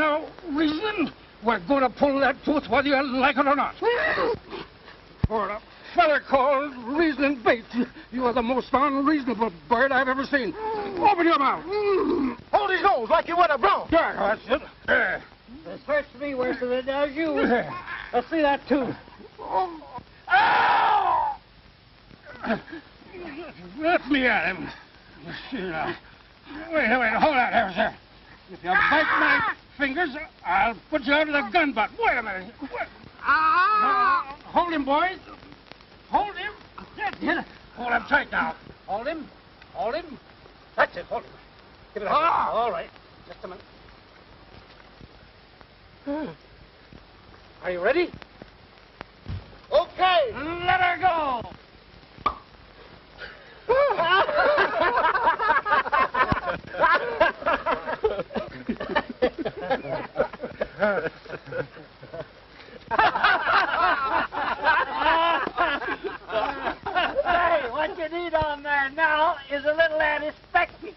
now, reason? We're going to pull that tooth whether you like it or not. For a fella called Reasoning Bates, you are the most unreasonable bird I've ever seen. Open your mouth. Hold his nose like you would a bronc. Yeah, that's it. This hurts me worse than it does you. Let's see that tooth. Ow! Let me at him. Wait, hold on there, sir. If you bite my fingers, I'll put you out of the gun butt. Wait a minute. Hold him, boys. Hold him. Hold him tight now. Hold him. Hold him. That's it. Hold him. Give it up. All right. Just a minute. Are you ready? Okay. Let her go. Hey, what you need on there now is a little antiseptic.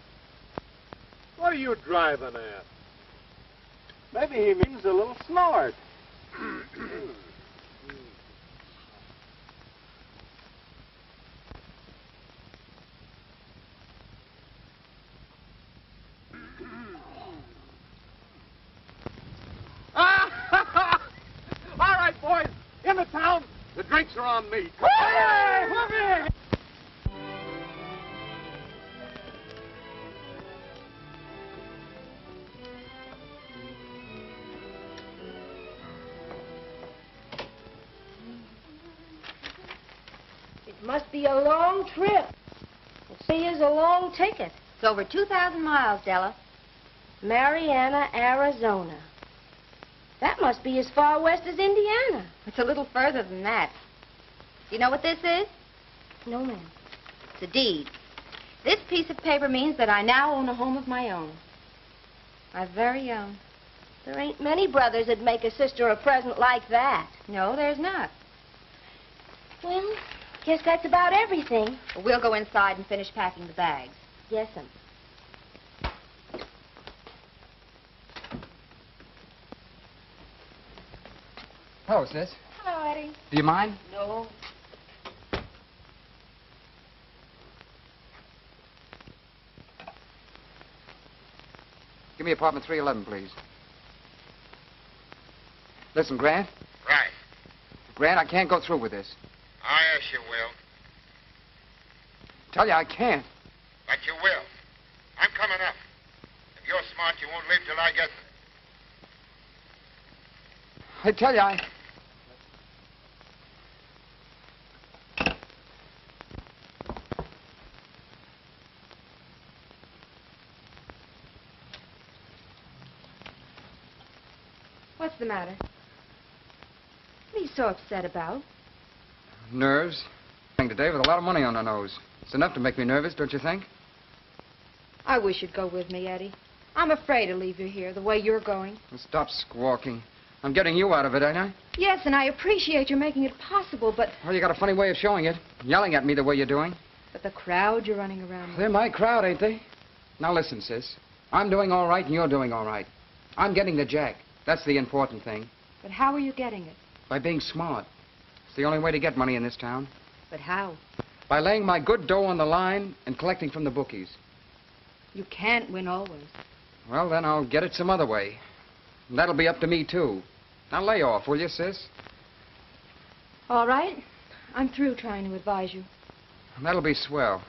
What are you driving at? Maybe he means a little snort. All right, boys. In the town, the drinks are on me. Hey, come here. It must be a long trip. The sea is a long ticket. It's over 2,000 miles, Della. Mariana, Arizona. That must be as far west as Indiana. It's a little further than that. Do you know what this is? No, ma'am. It's a deed. This piece of paper means that I now own a home of my own. My very own. There ain't many brothers that'd make a sister a present like that. No, there's not. Well, guess that's about everything. Well, we'll go inside and finish packing the bags. Yes, ma'am. Hello, sis. Hello, Eddie. Do you mind? No. Give me apartment 311, please. Listen, Grant. Right. Grant, I can't go through with this. Oh, yes, you will. Tell you I can't. But you will. I'm coming up. If you're smart, you won't leave till I get there. I tell you I... What's the matter? What are you so upset about? Nerves. Today with a lot of money on her nose. It's enough to make me nervous, don't you think? I wish you'd go with me, Eddie. I'm afraid to leave you here the way you're going. Well, stop squawking. I'm getting you out of it, ain't I? Yes, and I appreciate your making it possible, but... Well, you got a funny way of showing it. Yelling at me the way you're doing. But the crowd you're running around with... They're my crowd, ain't they? Now listen, sis. I'm doing all right and you're doing all right. I'm getting the jack. That's the important thing. But how are you getting it? By being smart. It's the only way to get money in this town. But how? By laying my good dough on the line and collecting from the bookies. You can't win always. Well, then I'll get it some other way. And that'll be up to me, too. Now lay off, will you, sis? All right. I'm through trying to advise you. That'll be swell.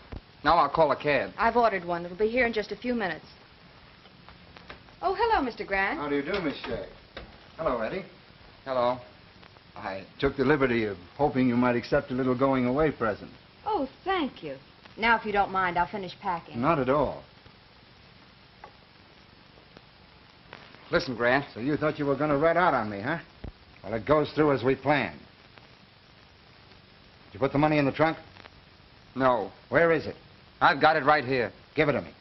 Now I'll call a cab. I've ordered one. It'll be here in just a few minutes. Oh, hello, Mr. Grant. How do you do, Miss Shea? Hello, Eddie. Hello. I took the liberty of hoping you might accept a little going-away present. Oh, thank you. Now, if you don't mind, I'll finish packing. Not at all. Listen, Grant. So you thought you were going to red out on me, huh? Well, it goes through as we planned. Did you put the money in the trunk? No. Where is it? I've got it right here. Give it to me.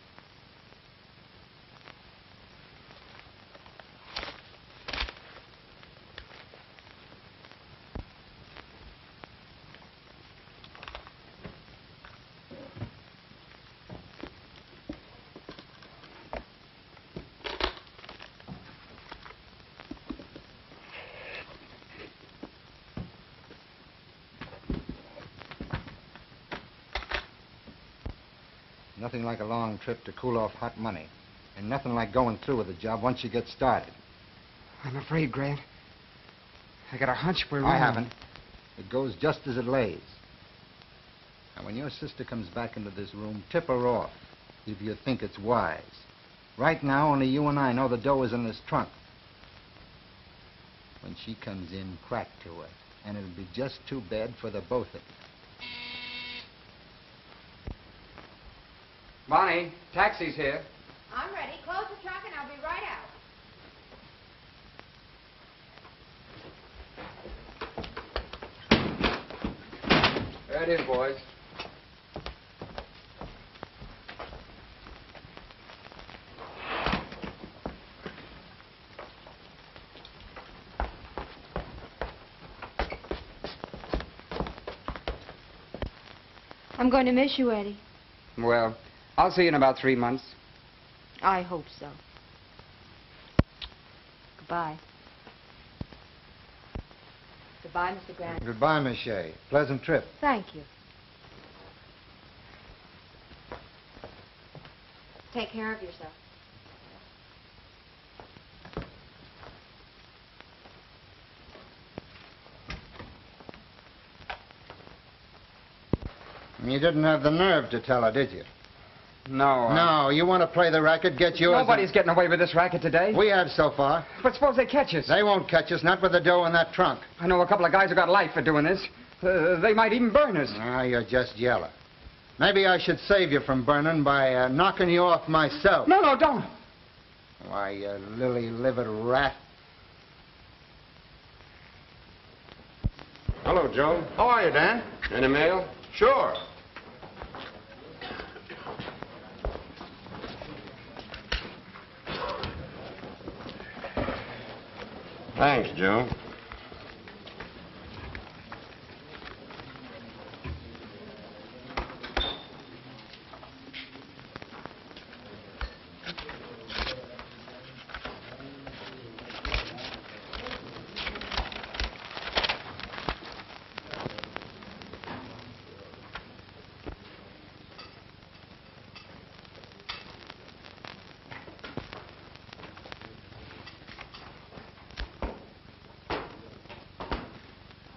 Nothing like a long trip to cool off hot money. And nothing like going through with the job once you get started. I'm afraid, Grant. I got a hunch we're I wrong. haven't. It goes just as it lays. And when your sister comes back into this room, tip her off if you think it's wise. Right now, only you and I know the dough is in this trunk. When she comes in, crack to her. And it'll be just too bad for the both of you. Bonnie, taxi's here. I'm ready. Close the truck and I'll be right out. There it is, boys. I'm going to miss you, Eddie. Well, I'll see you in about 3 months. I hope so. Goodbye. Goodbye, Mr. Grant. Goodbye, Miss Shea. Pleasant trip. Thank you. Take care of yourself. You didn't have the nerve to tell her, did you? No. No, you want to play the racket, get yours. Nobody's getting away with this racket today. We have so far. But suppose they catch us. They won't catch us, not with the dough in that trunk. I know a couple of guys who got life for doing this. They might even burn us. Ah, you're just yellow. Maybe I should save you from burning by knocking you off myself. No, don't. Why, you lily-livered rat. Hello, Joe. How are you, Dan? Any mail? Sure. Thanks, Joe.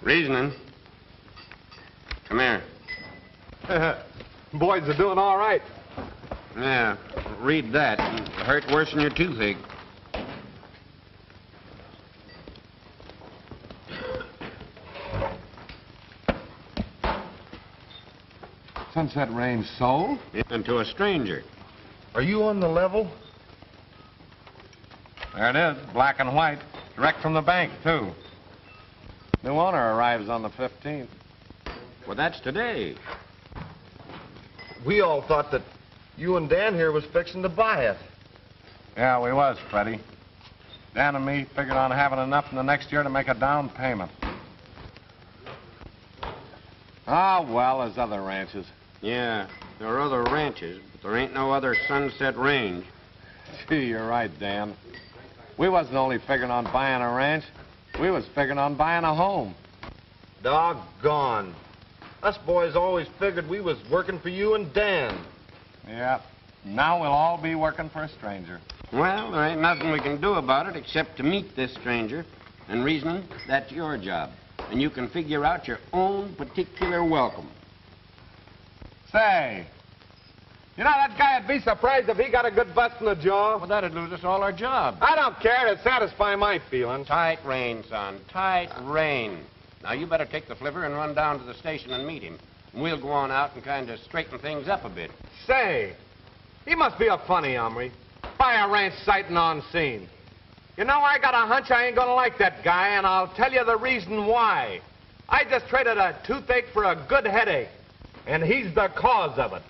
Reasoning. Come here. Boys are doing all right. Yeah, read that. It'll hurt worse than your toothache. Sunset Range sold? And to a stranger. Are you on the level? There it is, black and white. Direct from the bank, too. New owner arrives on the 15th. Well, that's today. We all thought that you and Dan here was fixing to buy it. Yeah, we was, Freddie. Dan and me figured on having enough in the next year to make a down payment. Ah, well, there's other ranches. Yeah, there are other ranches, but there ain't no other Sunset Range. Gee, you're right, Dan. We wasn't only figuring on buying a ranch. We was figuring on buying a home. Doggone. Us boys always figured we was working for you and Dan. Yeah. Now we'll all be working for a stranger. Well, there ain't nothing we can do about it except to meet this stranger. And reasoning, that's your job. And you can figure out your own particular welcome. Say, you know, that guy'd be surprised if he got a good bust in the jaw. Well, that'd lose us all our jobs. I don't care. It'd satisfy my feelings. Tight rein, son. Tight rein. Now, you better take the flivver and run down to the station and meet him. And we'll go on out and kind of straighten things up a bit. Say, he must be a funny hombre. Buy a ranch sighting on scene. You know, I got a hunch I ain't gonna like that guy, and I'll tell you the reason why. I just traded a toothache for a good headache, and he's the cause of it.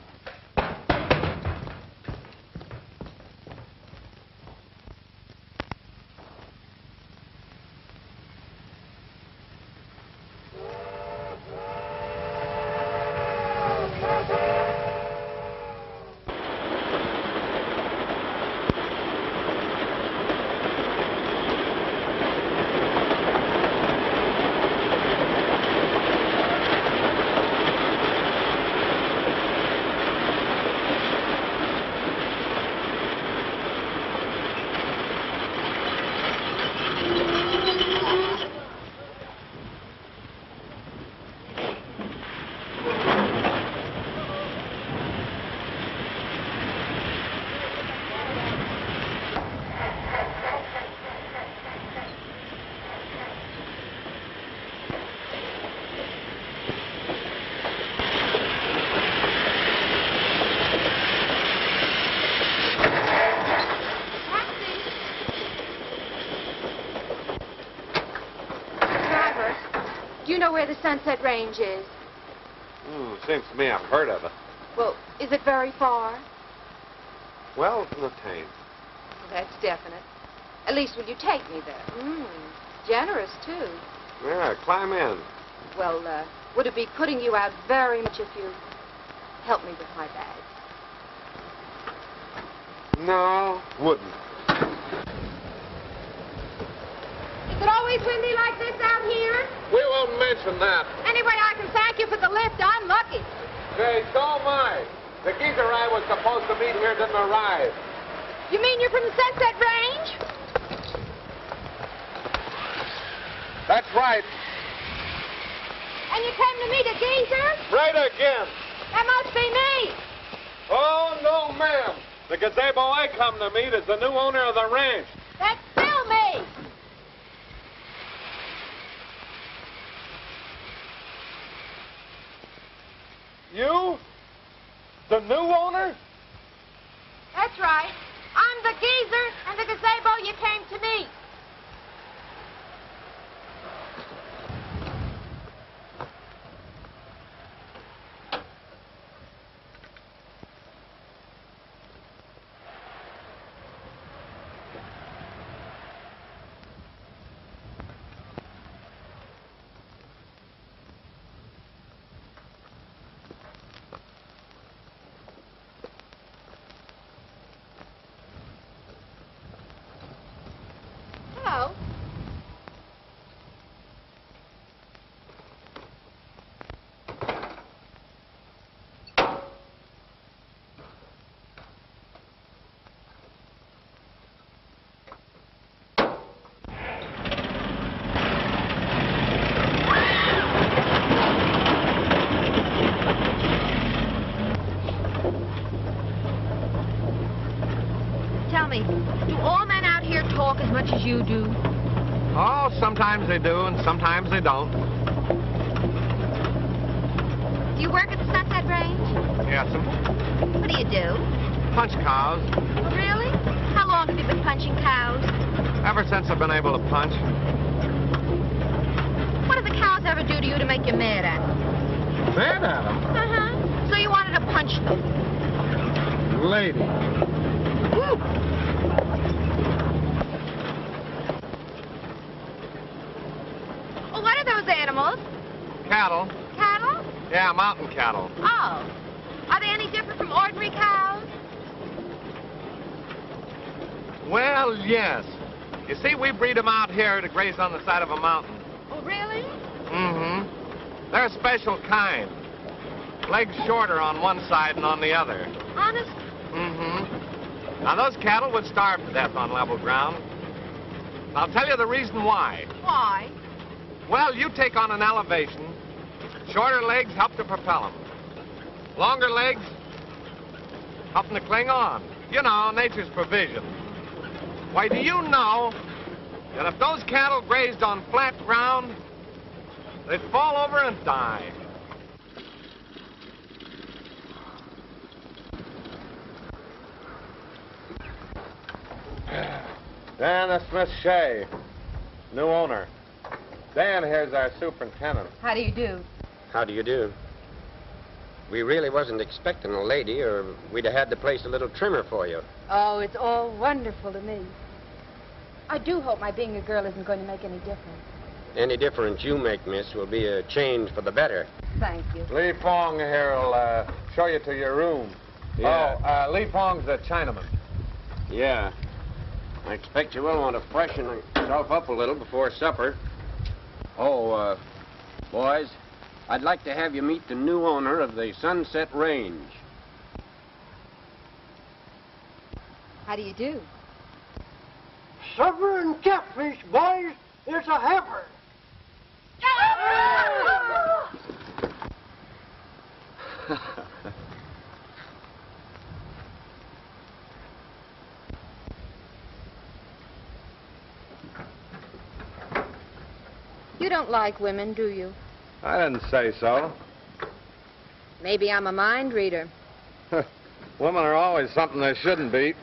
where the Sunset Range is? Seems to me I've heard of it. Well, is it very far? Well, the taint. That's definite. At least will you take me there? Generous, too. Yeah, climb in. Well, would it be putting you out very much if you help me with my bag? No, wouldn't. Is it always windy like this out here? We won't mention that. Anyway, I can thank you for the lift. I'm lucky. Say, so am I. The geezer I was supposed to meet here didn't arrive. You mean you're from the Sunset Range? That's right. And you came to meet a geezer? Right again. That must be me. Oh, no, ma'am. The gazebo I come to meet is the new owner of the ranch. That's still me. You? The new owner? That's right. I'm the geezer and the gazebo you came to meet. Hello. Tell me, do all men out here talk as much as you do? Oh, sometimes they do and sometimes they don't. Do you work at the Sunset Range? Yes'm. What do you do? Punch cows. Really? How long have you been punching cows? Ever since I've been able to punch. What did the cows ever do to you to make you mad at them? Mad at 'em? Uh-huh. So you wanted to punch them? Lady. Woo. Well, what are those animals? Cattle. Cattle? Yeah, mountain cattle. Oh. Are they any different from ordinary cows? Well, yes. You see, we breed them out here to graze on the side of a mountain. Oh, really? Mm-hmm. They're a special kind. Legs shorter on one side and on the other. Honest? Mm-hmm. Now, those cattle would starve to death on level ground. I'll tell you the reason why. Why? Well, you take on an elevation. Shorter legs help to propel them. Longer legs help them to cling on. You know, nature's provision. Why, do you know that if those cattle grazed on flat ground, they'd fall over and die? Dan, that's Miss Shea, new owner. Dan here's our superintendent. How do you do? How do you do? We really wasn't expecting a lady, or we'd have had the place a little trimmer for you. Oh, it's all wonderful to me. I do hope my being a girl isn't going to make any difference. Any difference you make, miss, will be a change for the better. Thank you. Li Fong here will show you to your room. Yeah. Oh, Li Fong's a Chinaman. Yeah. I expect you will want to freshen yourself up a little before supper. Oh, boys, I'd like to have you meet the new owner of the Sunset Range. How do you do? Supper and catfish, boys. It's a heifer. You don't like women, do you? I didn't say so. Maybe I'm a mind reader. Women are always something they shouldn't be.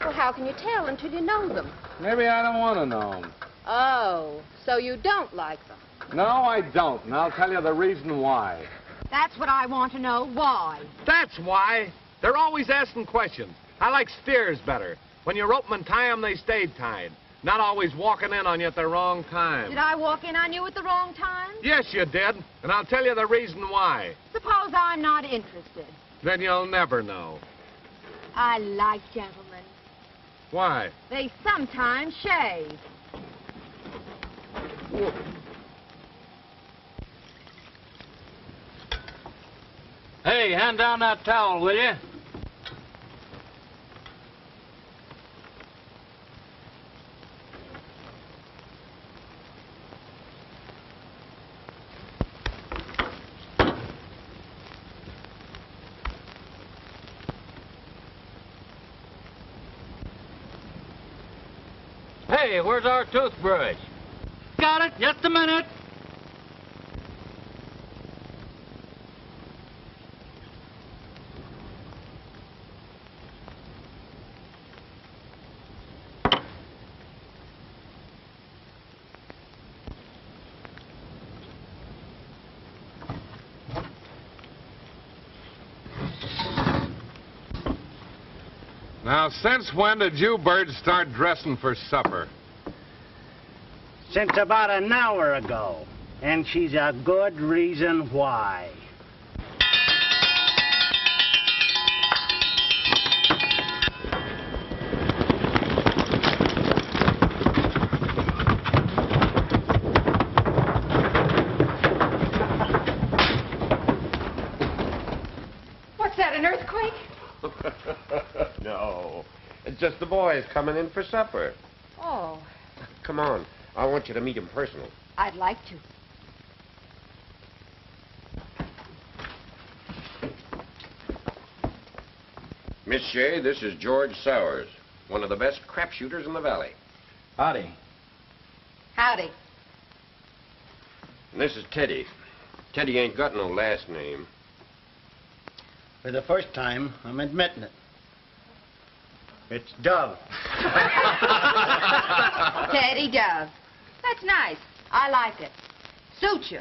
Well, how can you tell until you know them? Maybe I don't want to know them. Oh, so you don't like them. No, I don't, and I'll tell you the reason why. That's what I want to know. Why? That's why. They're always asking questions. I like steers better. When you rope 'em and tie 'em, they stayed tied. Not always walking in on you at the wrong time. Did I walk in on you at the wrong time? Yes, you did, and I'll tell you the reason why. Suppose I'm not interested. Then you'll never know. I like gentlemen. Why? They sometimes shave. Hey, hand down that towel, will you? Hey, where's our toothbrush? Got it. Just a minute. Now, since when did you birds start dressing for supper? Since about an hour ago. And she's a good reason why. What's that, an earthquake? No. It's just the boys coming in for supper. Oh, Come on. I want you to meet him personally. I'd like to. Miss Shea, this is George Sowers, one of the best crapshooters in the valley. Howdy. Howdy. And this is Teddy. Teddy ain't got no last name. For the first time, I'm admitting it. It's Dove. Teddy Dove. That's nice. I like it. Suits you.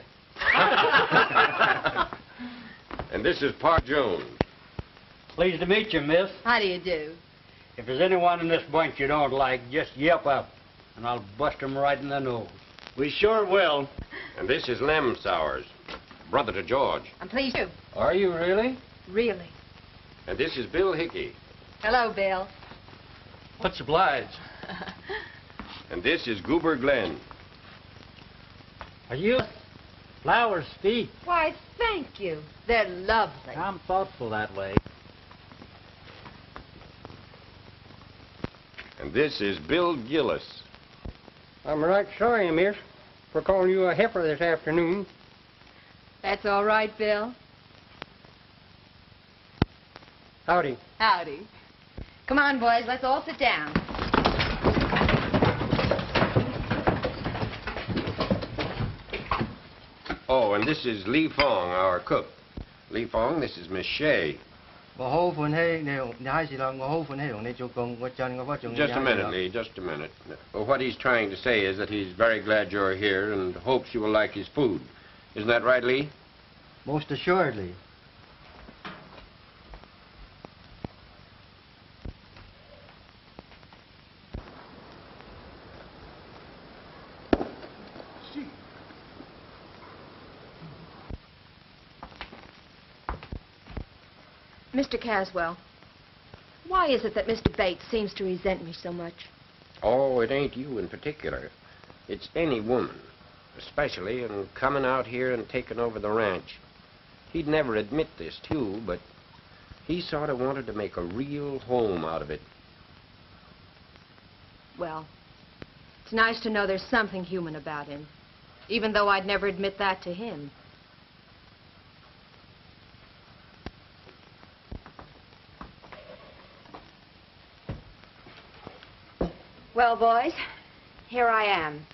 And this is Pa Jones. Pleased to meet you, miss. How do you do? If there's anyone in this bunch you don't like, just yelp out, and I'll bust 'em right in the nose. We sure will. And this is Lem Sowers, brother to George. I'm pleased to. Are you really? Really. And this is Bill Hickey. Hello, Bill. What's obliged? And this is Goober Glenn. Are you? Flowers, Steve. Why, thank you. They're lovely. I'm thoughtful that way. And this is Bill Gillis. I'm right sorry, miss, for calling you a heifer this afternoon. That's all right, Bill. Howdy. Howdy. Come on, boys. Let's all sit down. Oh, and this is Lee Fong, our cook. Lee Fong, this is Miss Shea. Just a minute, Lee, just a minute. Well, what he's trying to say is that he's very glad you're here and hopes you will like his food. Isn't that right, Lee? Most assuredly. Mr. Caswell, why is it that Mr. Bates seems to resent me so much? Oh, it ain't you in particular. It's any woman, especially in coming out here and taking over the ranch. He'd never admit this to you, but he sort of wanted to make a real home out of it. Well, it's nice to know there's something human about him, even though I'd never admit that to him. Well, boys, here I am,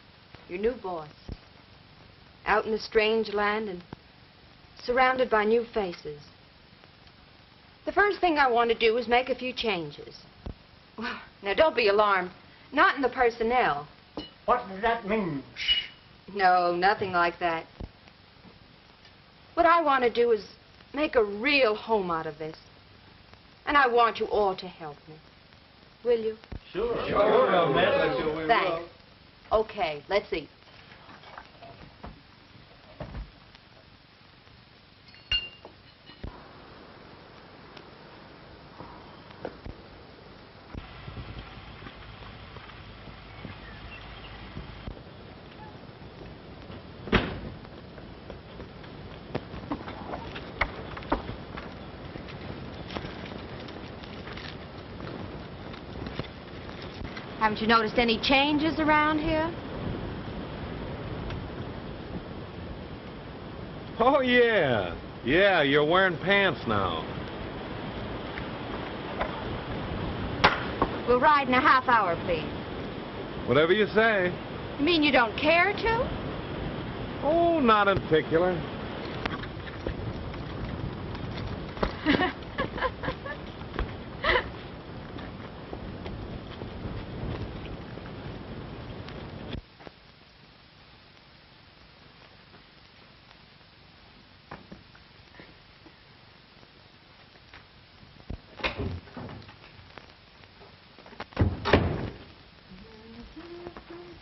your new boss, out in a strange land and surrounded by new faces. The first thing I want to do is make a few changes. Now, don't be alarmed. Not in the personnel. What does that mean? No, nothing like that. What I want to do is make a real home out of this. And I want you all to help me. Will you? Sure. Thanks. Okay, let's eat. Haven't you noticed any changes around here? Oh, yeah. Yeah, you're wearing pants now. We'll ride in a half hour, please. Whatever you say. You mean you don't care to? Oh, not in particular.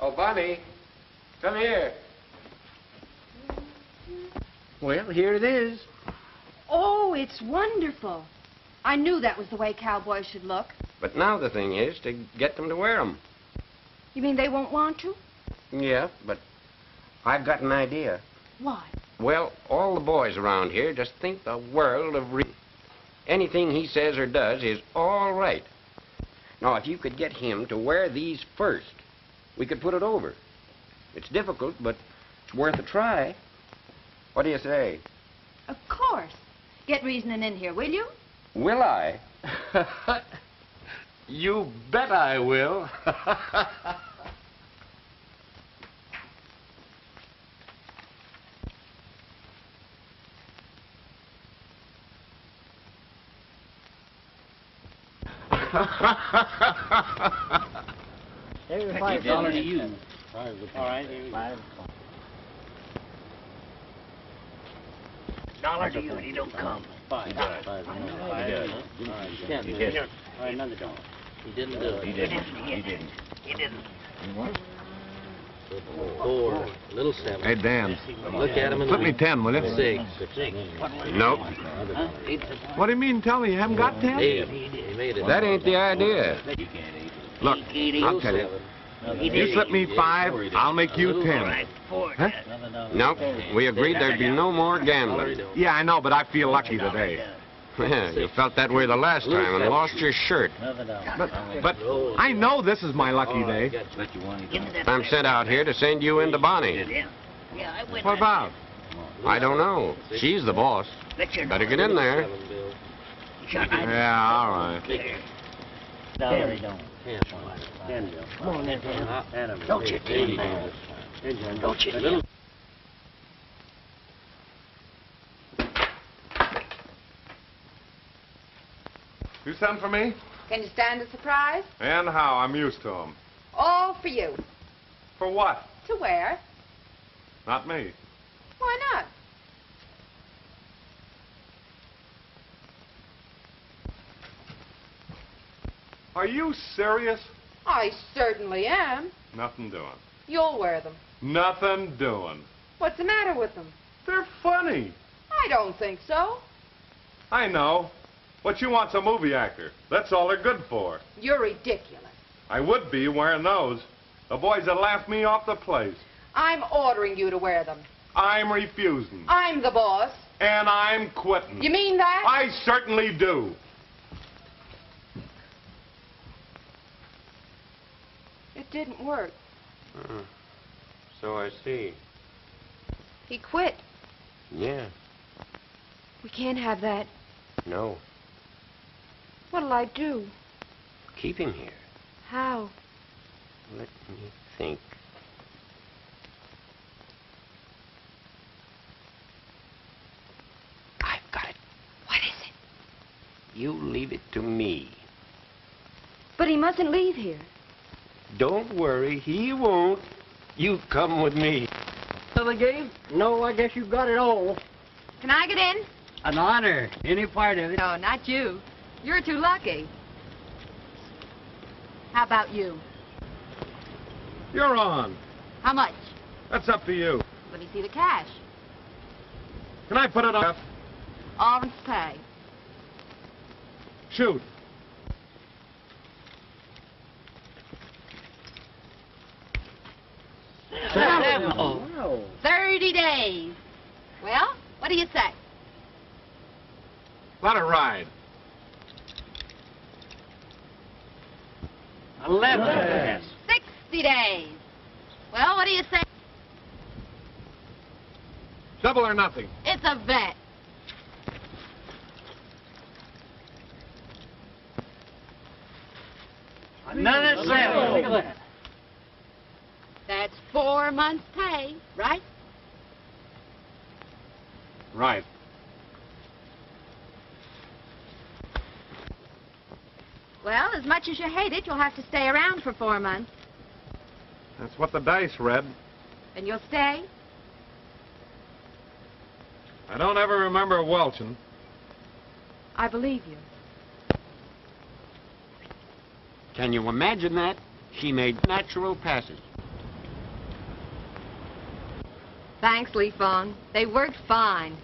Oh, Bonnie, come here. Well, here it is. Oh, it's wonderful. I knew that was the way cowboys should look. But now the thing is to get them to wear them. You mean they won't want to? Yeah, but I've got an idea. Why? Well, all the boys around here just think the world of anything he says or does is all right. Now, if you could get him to wear these first, we could put it over. It's difficult, but it's worth a try. What do you say? Of course. Get reasoning in here, will you? Will I? You bet I will. $5 to you. All right, here we go. $1 to you and he don't come. $5. All right, another $1. He didn't do it. He didn't. Four, little 7. Hey, Dan. Look at him and Flip me 10, will you? 6. Nope. What do you mean? Tell me you haven't got 10? 8. He made it. That ain't the idea. Look, I'll tell you. You slip me 5, I'll make you 10. Huh? Nope. We agreed there'd be no more gambling. Yeah, I know, but I feel lucky today. You felt that way the last time and lost your shirt. But I know this is my lucky day. I'm sent out here to send you in to Bonnie. What about? I don't know. She's the boss. Better get in there. Yeah, all right. No, they don't. 10. Come on, then, Dan. Don't you, don't you? You sent for me? Can you stand a surprise? And how? I'm used to them. All for you. For what? To wear. Not me. Why not? Are you serious? I certainly am. Nothing doing. You'll wear them. Nothing doing. What's the matter with them? They're funny. I don't think so. I know. What you want's a movie actor. That's all they're good for. You're ridiculous. I would be wearing those. The boys would laugh me off the place. I'm ordering you to wear them. I'm refusing. I'm the boss. And I'm quitting. You mean that? I certainly do. It didn't work. So I see. He quit. Yeah. We can't have that. No. What'll I do? Keep him here. How? Let me think. I've got it. What is it? You leave it to me. But he mustn't leave here. Don't worry, he won't. You come with me. of the game? No, I guess you got it all. Can I get in? An honor. Any part of it. No, not you. You're too lucky. How about you? You're on. How much? That's up to you. Let me see the cash. Can I put it up? All's pay. Shoot. Oh. 30 days. Well, what do you say? Let it ride. 11. 60 days. Well, what do you say? Double or nothing. It's a bet. Another 7. Look at that. That's 4 months' pay, right? Right. Well, as much as you hate it, you'll have to stay around for 4 months. That's what the dice read. And you'll stay? I don't ever remember welching. I believe you. Can you imagine that? She made natural passes. Thanks, Lee Fong. They worked fine.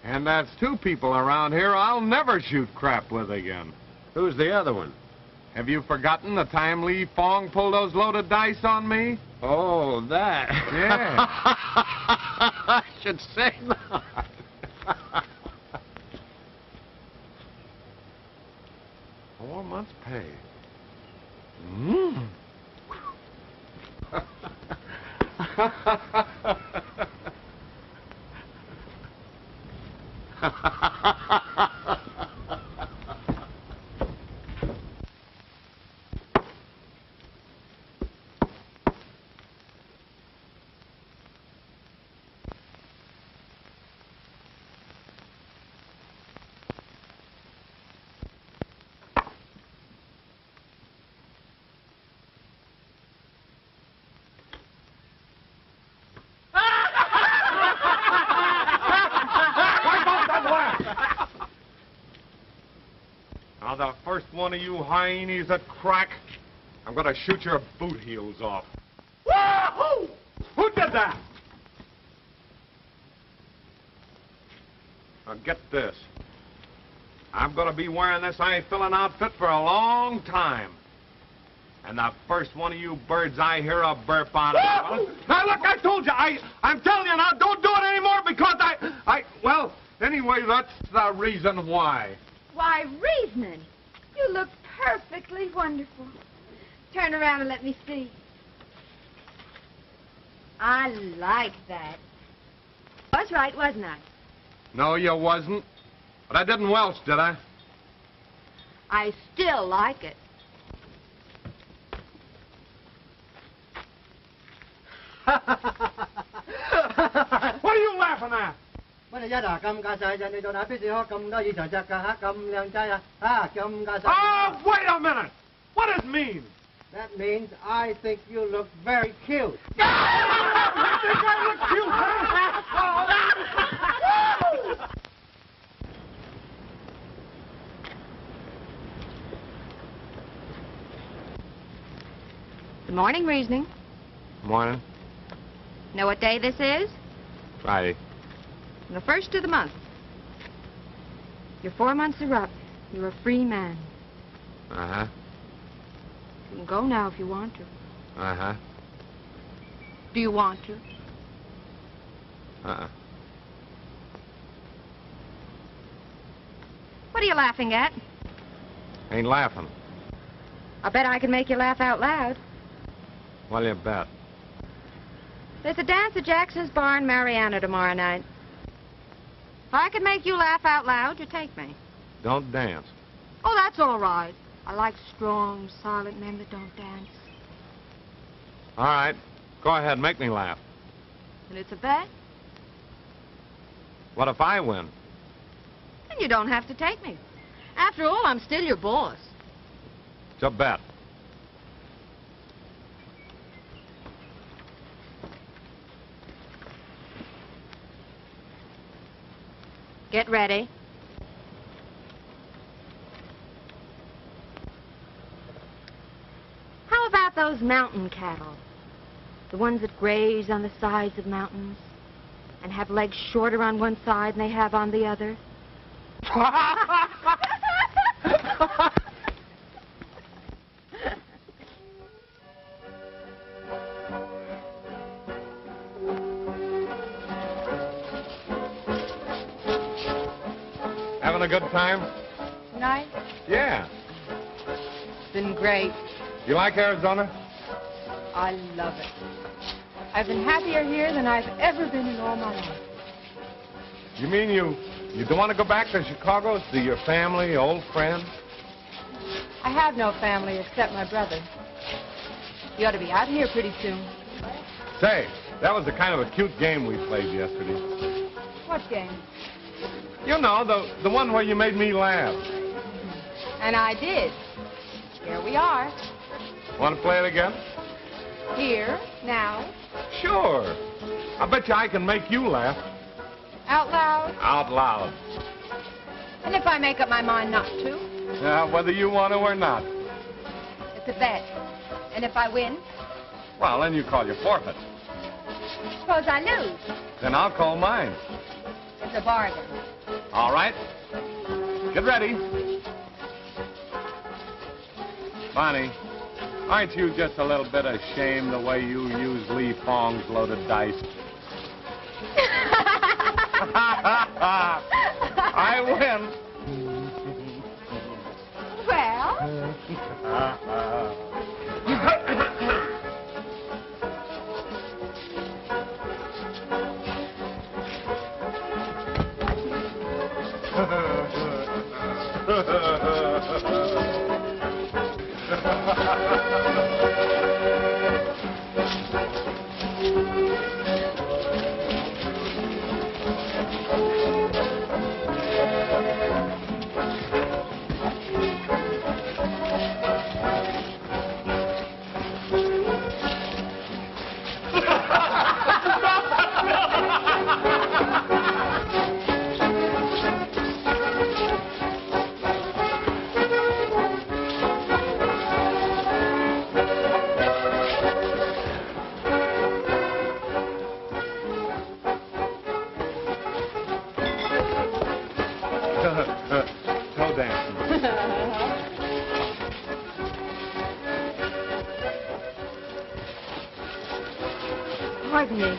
And that's 2 people around here I'll never shoot crap with again. Who's the other one? Have you forgotten the time Lee Fong pulled those loaded dice on me? Oh, that. Yeah. I should say not. Four months' pay. Mmm. Now, the first one of you hyenas that crack, I'm gonna shoot your boot heels off. Woo-hoo! Who did that? Now, get this. I'm gonna be wearing this eye-filling outfit for a long time. And the first one of you birds I hear a burp on it. Now, look, I told you, I'm telling you now, don't do it anymore because well, anyway, that's the reason why. Why, reasoning. You look perfectly wonderful. Turn around and let me see. I like that. I was right, wasn't I? No, you wasn't. But I didn't welch, did I? I still like it. What are you laughing at? Oh, wait a minute! What does it mean? That means I think you look very cute. I think I look cute, huh? Good morning, Reasoning. Morning. Know what day this is? Friday. The first of the month. Your 4 months are up. You're a free man. Uh-huh. You can go now if you want to. Uh-huh. Do you want to? Uh-uh. What are you laughing at? Ain't laughing. I bet I can make you laugh out loud. Well, you bet. There's a dance at Jackson's Bar in Mariana tomorrow night. If I could make you laugh out loud, you'd take me. Don't dance. Oh, that's all right. I like strong, silent men that don't dance. All right. Go ahead, make me laugh. And it's a bet? What if I win? Then you don't have to take me. After all, I'm still your boss. It's a bet. Get ready. How about those mountain cattle? The ones that graze on the sides of mountains and have legs shorter on one side than they have on the other? Having a good time? Tonight? Yeah. It's been great. You like Arizona? I love it. I've been happier here than I've ever been in all my life. You mean you don't want to go back to Chicago, see your family, old friends? I have no family except my brother. You ought to be out here pretty soon. Say, that was the kind of a cute game we played yesterday. What game? You know, the one where you made me laugh. And I did. Here we are. Want to play it again? Here, now. Sure. I bet you I can make you laugh. Out loud. Out loud. And if I make up my mind not to? Now, whether you want to or not. It's a bet. And if I win? Well, then you call your forfeit. Suppose I lose. Then I'll call mine. It's a bargain. All right. Get ready. Bonnie, aren't you just a little bit ashamed the way you use Lee Fong's loaded dice? I win. Well? Toe dancing. Pardon me.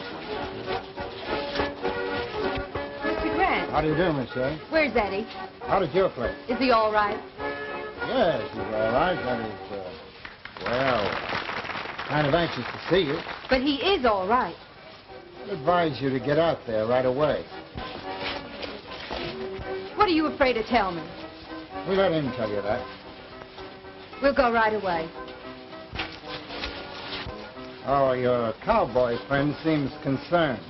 Mr. Grant. How do you do, Miss Shea? Where's Eddie? How did your place? Is he all right? Yes, he's all right. That is, well, kind of anxious to see you. But he is all right. I advise you to get out there right away. What are you afraid to tell me? We let him tell you that. We'll go right away. Oh, your cowboy friend seems concerned.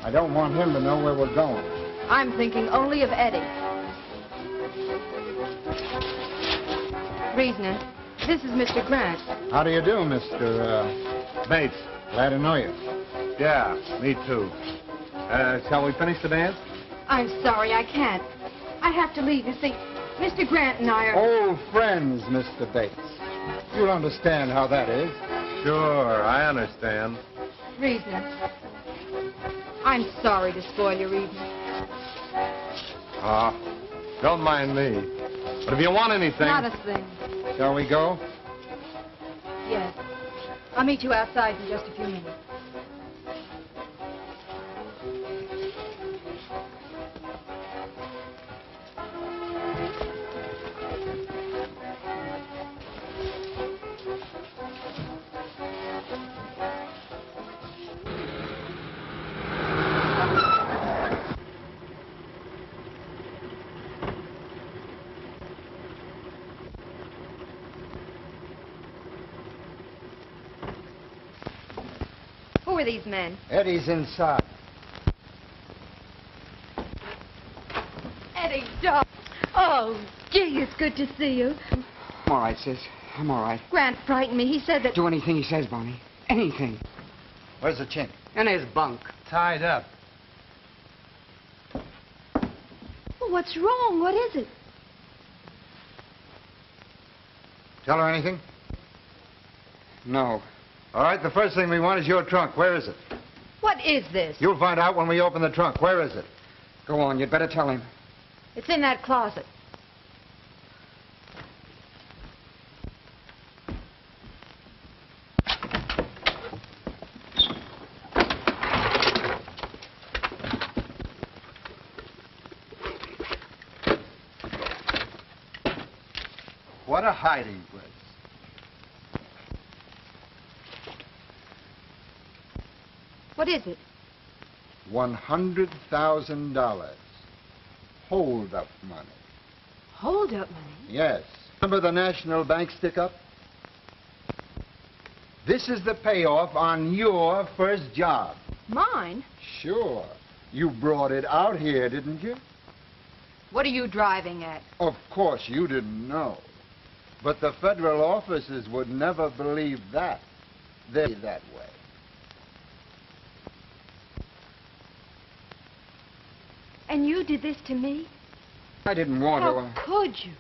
I don't want him to know where we're going. I'm thinking only of Eddie. Reasoner, this is Mr. Grant. How do you do, Mr. Bates. Glad to know you. Yeah, me too. Shall we finish the dance? I'm sorry, I can't. I have to leave. You see, Mr. Grant and I are... Old friends, Mr. Bates. You'll understand how that is. Sure, I understand. Reasoner, I'm sorry to spoil your evening. Don't mind me. But if you want anything... Not a thing. Shall we go? Yes. I'll meet you outside in just a few minutes. Who are these men? Eddie's inside. Eddie, darling. Oh, gee, it's good to see you. I'm all right, sis. I'm all right. Grant frightened me. He said that... Do anything he says, Bonnie. Anything. Where's the chink? In his bunk. Tied up. Oh, what's wrong? What is it? Tell her anything? No. All right, the first thing we want is your trunk. Where is it? What is this? You'll find out when we open the trunk. Where is it? Go on, you'd better tell him. It's in that closet. What a hiding place. What is it? $100,000. Hold-up money. Hold-up money? Yes. Remember the National Bank stick-up? This is the payoff on your first job. Mine? Sure. You brought it out here, didn't you? What are you driving at? Of course, you didn't know. But the federal officers would never believe that. They're that way. And you did this to me? I didn't want How to. could you?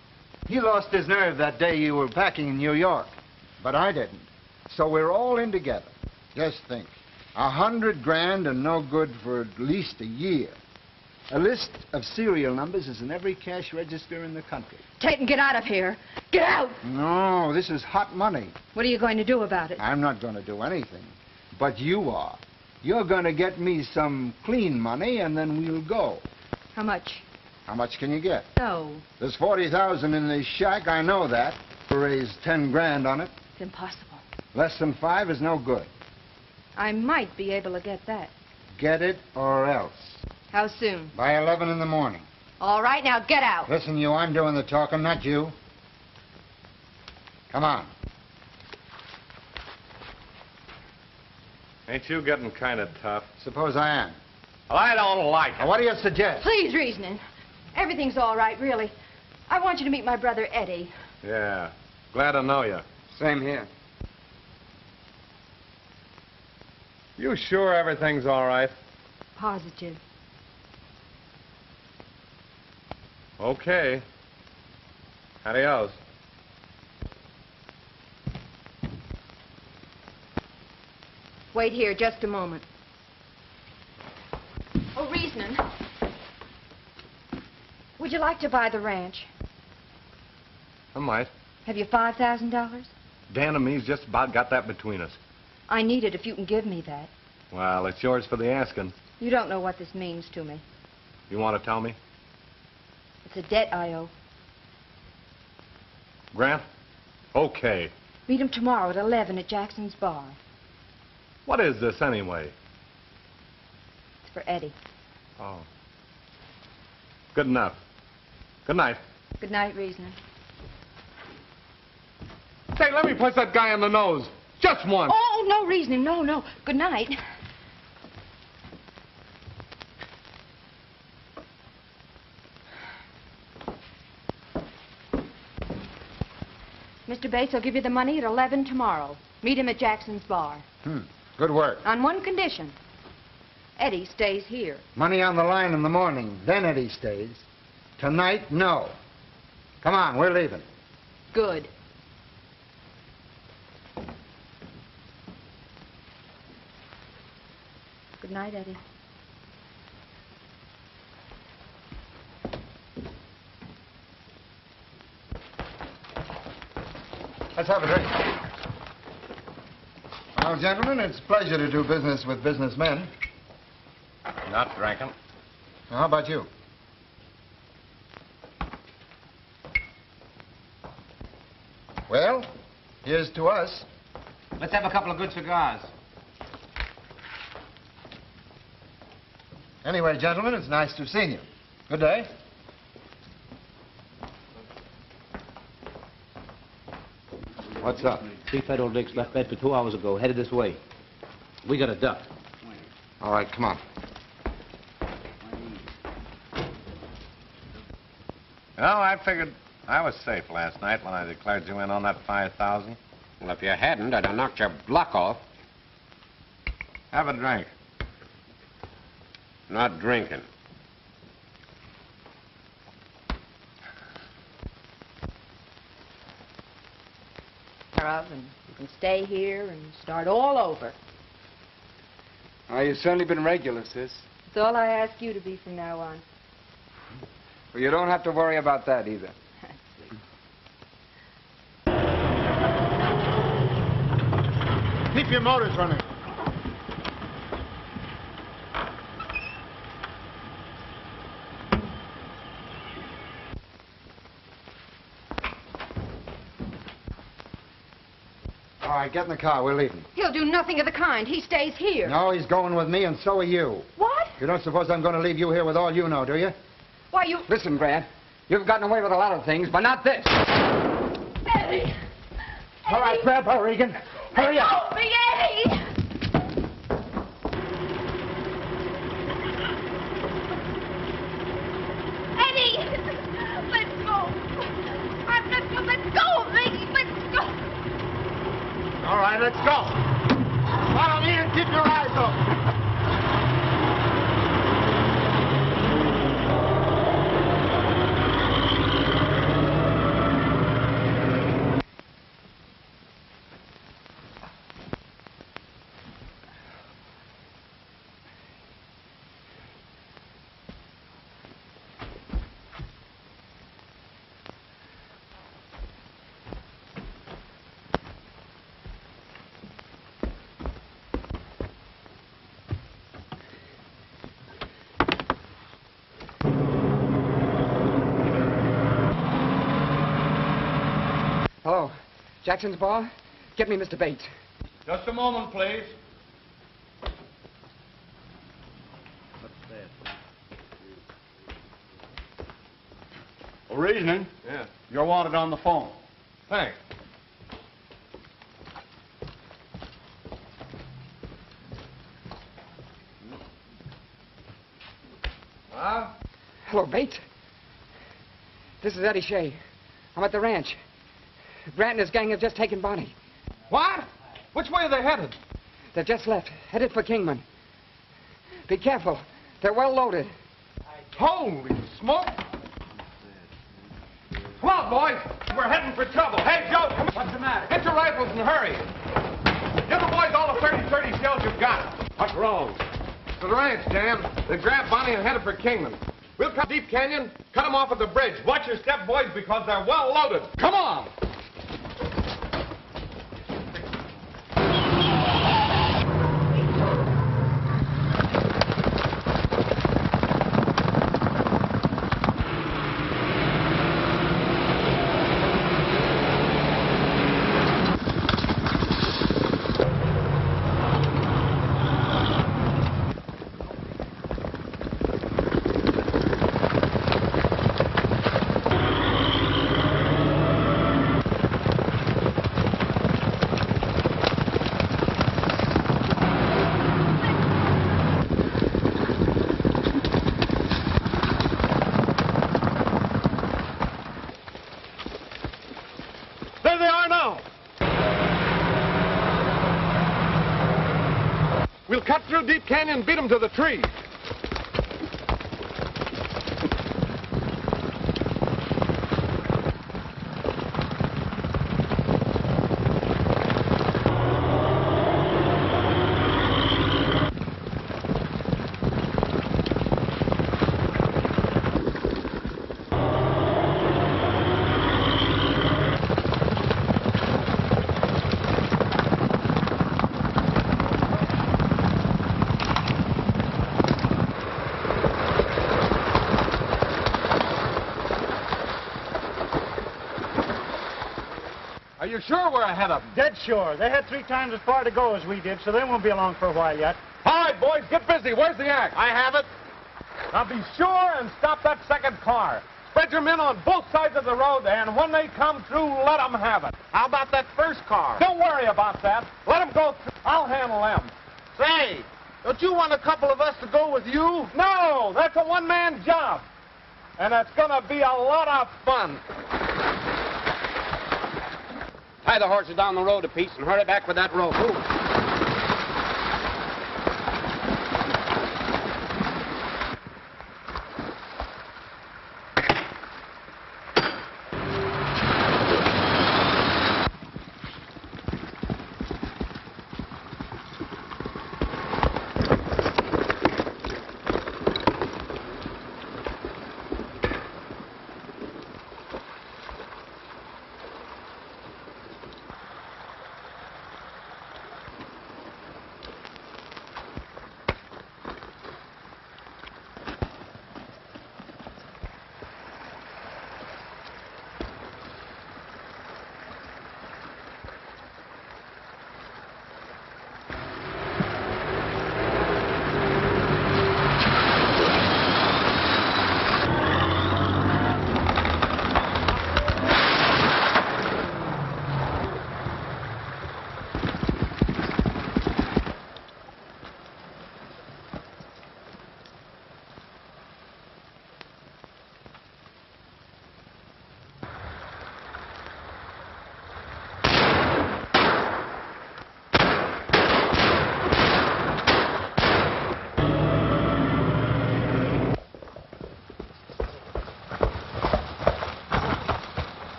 He lost his nerve that day you were packing in New York. But I didn't. So we're all in together. Just think. $100 grand and no good for at least a year. A list of serial numbers is in every cash register in the country. Tate, get out of here. Get out! No, this is hot money. What are you going to do about it? I'm not going to do anything. But you are. You're going to get me some clean money, and then we'll go. How much? How much can you get? No. There's 40,000 in this shack, I know that. We'll raise 10 grand on it. It's impossible. Less than 5 is no good. I might be able to get that. Get it or else. How soon? By 11 in the morning. All right, now get out. Listen, you, I'm doing the talking, not you. Come on. Ain't you getting kind of tough? Suppose I am. Well, I don't like it. Now, what do you suggest? Please, reasoning. Everything's all right, really. I want you to meet my brother, Eddie. Yeah. Glad to know you. Same here. You sure everything's all right? Positive. Okay. Adios. Wait here just a moment. Oh, reasoning. Would you like to buy the ranch? I might. Have you $5,000? Dan and me's just about got that between us. I need it if you can give me that. Well, it's yours for the asking. You don't know what this means to me. You want to tell me? It's a debt I owe. Grant? Okay. Meet him tomorrow at 11 at Jackson's bar. What is this anyway? It's for Eddie. Oh. Good enough. Good night. Good night, reasoning. Say, let me punch that guy in the nose. Just once. Oh, no, reasoning. No, no. Good night. Mr. Bates will give you the money at 11 tomorrow. Meet him at Jackson's bar. Good work. On one condition. Eddie stays here. Money on the line in the morning, then Eddie stays. Tonight, no. Come on, we're leaving. Good. Good night, Eddie. Let's have a drink. Well, gentlemen, it's a pleasure to do business with businessmen. Not drinking. How about you? Well, here's to us. Let's have a couple of good cigars. Anyway, gentlemen, it's nice to have seen you. Good day. What's up? 3 Federal Dicks left Bedford 2 hours ago, headed this way. We got a duck. All right, come on. Well, I figured I was safe last night when I declared you in on that 5,000. Well, if you hadn't, I'd have knocked your block off. Have a drink. Not drinking. of, and you can stay here and start all over. Oh, you've certainly been regular, sis. It's all I ask you to be from now on. Well, you don't have to worry about that either. Keep your motors running. All right, get in the car. We're leaving. He'll do nothing of the kind. He stays here. No, he's going with me, and so are you. What? You don't suppose I'm going to leave you here with all you know, do you? Why, you... Listen, Brad, you've gotten away with a lot of things, but not this. Eddie! All right, grab her, Regan. Hurry up. Help me, Eddie! Eddie! Let's go! Let's go of me! Let's go! All right, let's go. Follow me and keep your eyes open. Hello, Jackson's bar? Get me Mr. Bates. Just a moment, please. Reasoning? Yeah. You're wanted on the phone. Thanks. Huh? Hello, Bates. This is Eddie Shea. I'm at the ranch. Grant and his gang have just taken Bonnie. What? Which way are they headed? They've just left, headed for Kingman. Be careful. They're well loaded. Holy smoke! Come on, boys. We're heading for trouble. Hey, Joe, come on. What's the matter? Get your rifles and hurry. Give the boys all the 30 shells you've got. What's wrong? To the ranch, Jam. They grabbed Bonnie and headed for Kingman. We'll cut Deep Canyon, cut them off at the bridge. Watch your step, boys, because they're well loaded. Come on! There they are now. We'll cut through Deep Canyon and beat them to the tree. Are you sure we're ahead of them? Dead sure. They had 3 times as far to go as we did, so they won't be along for a while yet. All right, boys, get busy. Where's the axe? I have it. Now be sure and stop that second car. Spread your men on both sides of the road, and when they come through, let them have it. How about that first car? Don't worry about that. Let them go through. I'll handle them. Say, don't you want a couple of us to go with you? No, that's a one-man job. And it's going to be a lot of fun. Tie the horses down the road a piece and hurry back with that rope. Move.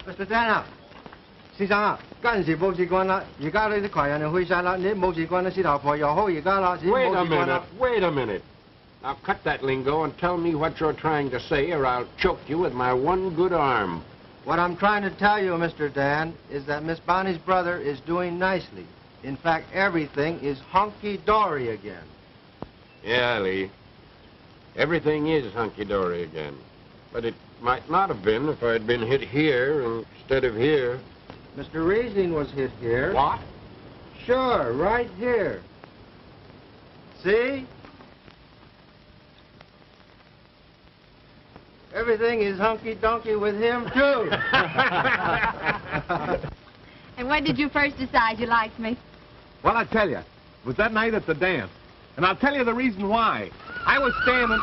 Mr. Tanner，先生啊，嗰陣時冇事幹啦，而家呢啲窮人就去晒啦，你冇事幹啦，事頭婆又好而家啦，冇 Wait 事 a 幹 minute, 啦。 wait a minute. Now cut that lingo and tell me what you're trying to say, or I'll choke you with my one good arm. What I'm trying to tell you, Mr. Dan, is that Miss Bonnie's brother is doing nicely. In fact, everything is hunky-dory again. Yeah, Lee. Everything is hunky-dory again. But it might not have been if I'd been hit here instead of here. Mr. Riesling was hit here. What? Sure, right here. See? Everything is hunky-donkey with him, too. And when did you first decide you liked me? Well, I tell you, it was that night at the dance. And I'll tell you the reason why. I was standing...